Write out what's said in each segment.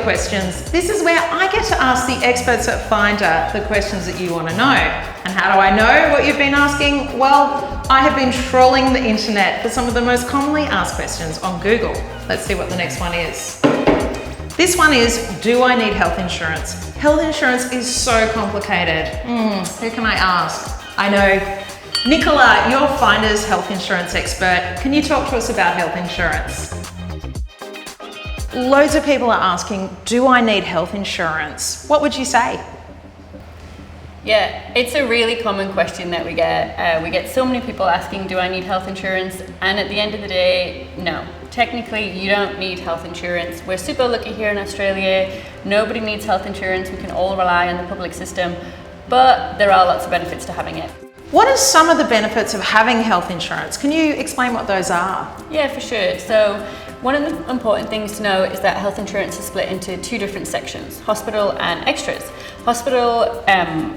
questions. This is where I get to ask the experts at Finder the questions that you want to know. And how do I know what you've been asking? Well, I have been trawling the internet for some of the most commonly asked questions on Google. Let's see what the next one is. This one is, do I need health insurance? Health insurance is so complicated. Who can I ask? I know. Nicola, you're Finder's health insurance expert. Can you talk to us about health insurance? Loads of people are asking, do I need health insurance? What would you say? Yeah, it's a really common question that we get. We get so many people asking, do I need health insurance? And at the end of the day, no. Technically, you don't need health insurance. We're super lucky here in Australia. Nobody needs health insurance. We can all rely on the public system, but there are lots of benefits to having it. What are some of the benefits of having health insurance? Can you explain what those are? Yeah, for sure. So one of the important things to know is that health insurance is split into two different sections, hospital and extras. Hospital,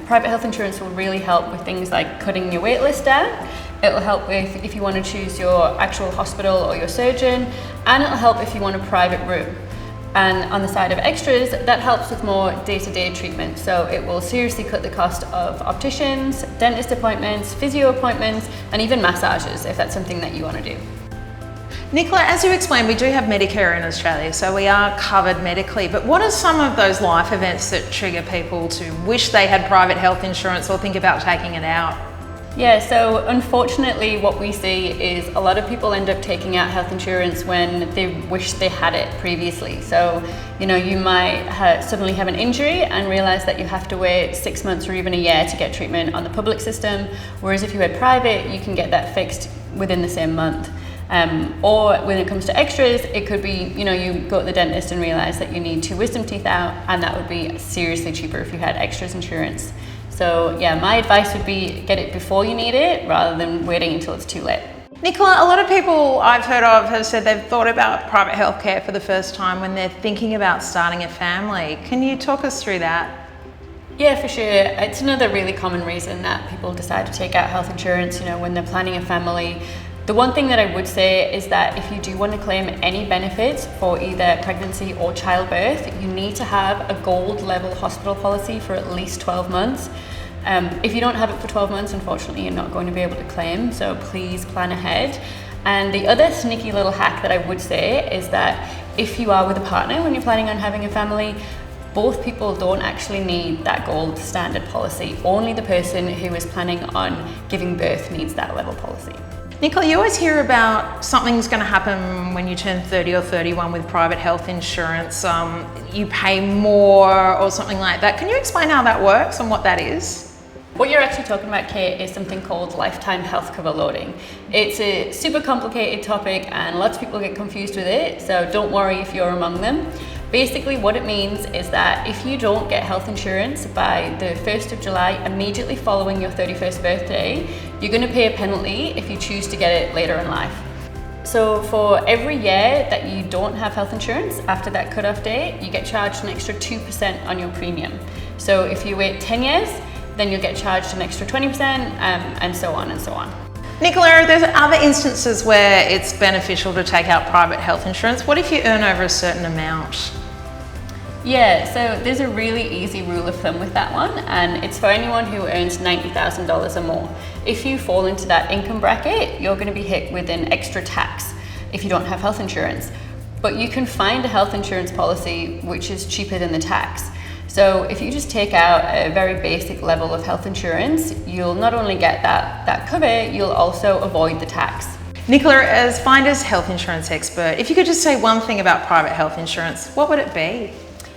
private health insurance will really help with things like cutting your wait list down. It'll help with if you want to choose your actual hospital or your surgeon, and it'll help if you want a private room. And on the side of extras, that helps with more day-to-day treatment. So it will seriously cut the cost of opticians, dentist appointments, physio appointments, and even massages if that's something that you want to do. Nicola, as you explained, we do have Medicare in Australia, so we are covered medically, but what are some of those life events that trigger people to wish they had private health insurance or think about taking it out? Yeah, so unfortunately what we see is a lot of people end up taking out health insurance when they wish they had it previously. So, you might suddenly have an injury and realize that you have to wait 6 months or even a year to get treatment on the public system, whereas if you had private, you can get that fixed within the same month. Or when it comes to extras, it could be, you go to the dentist and realize that you need 2 wisdom teeth out, and that would be seriously cheaper if you had extras insurance. So yeah, my advice would be get it before you need it rather than waiting until it's too late. Nicola, a lot of people I've heard of have said they've thought about private healthcare for the first time when they're thinking about starting a family. Can you talk us through that? Yeah, for sure. It's another really common reason that people decide to take out health insurance, when they're planning a family. The one thing that I would say is that if you do want to claim any benefits for either pregnancy or childbirth, you need to have a gold level hospital policy for at least 12 months. If you don't have it for 12 months, unfortunately, you're not going to be able to claim, so please plan ahead. And the other sneaky little hack that I would say is that if you are with a partner when you're planning on having a family, both people don't actually need that gold standard policy. Only the person who is planning on giving birth needs that level policy. Nicola, you always hear about something's going to happen when you turn 30 or 31 with private health insurance. You pay more or something like that. Can you explain how that works and what that is? What you're actually talking about, Kate, is something called lifetime health cover loading. It's a super complicated topic and lots of people get confused with it, so don't worry if you're among them. Basically what it means is that if you don't get health insurance by the 1st of July, immediately following your 31st birthday, you're going to pay a penalty if you choose to get it later in life. So for every year that you don't have health insurance after that cutoff date, you get charged an extra 2% on your premium. So if you wait 10 years, then you'll get charged an extra 20% and so on and so on. Nicola, there's other instances where it's beneficial to take out private health insurance. What if you earn over a certain amount? Yeah, so there's a really easy rule of thumb with that one, and it's for anyone who earns $90,000 or more. If you fall into that income bracket, you're going to be hit with an extra tax if you don't have health insurance. But you can find a health insurance policy which is cheaper than the tax. So if you just take out a very basic level of health insurance, you'll not only get that cover, you'll also avoid the tax. Nicola, as Finder's health insurance expert, if you could just say one thing about private health insurance, what would it be?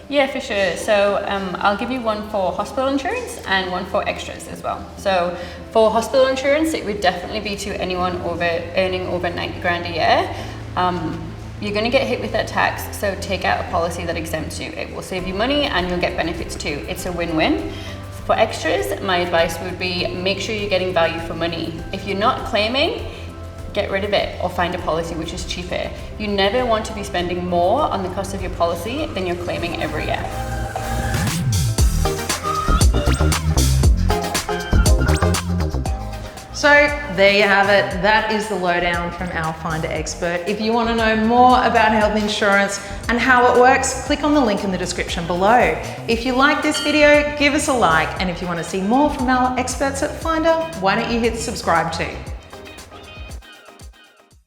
Yeah, for sure. So I'll give you one for hospital insurance and one for extras as well. So for hospital insurance, it would definitely be to anyone earning over 90 grand a year. You're going to get hit with that tax, so take out a policy that exempts you. It will save you money and you'll get benefits too. It's a win-win. For extras, my advice would be make sure you're getting value for money. If you're not claiming, get rid of it or find a policy which is cheaper. You never want to be spending more on the cost of your policy than you're claiming every year. So there you have it. That is the lowdown from our Finder expert. If you want to know more about health insurance and how it works, click on the link in the description below. If you like this video, give us a like. And if you want to see more from our experts at Finder, why don't you hit subscribe too?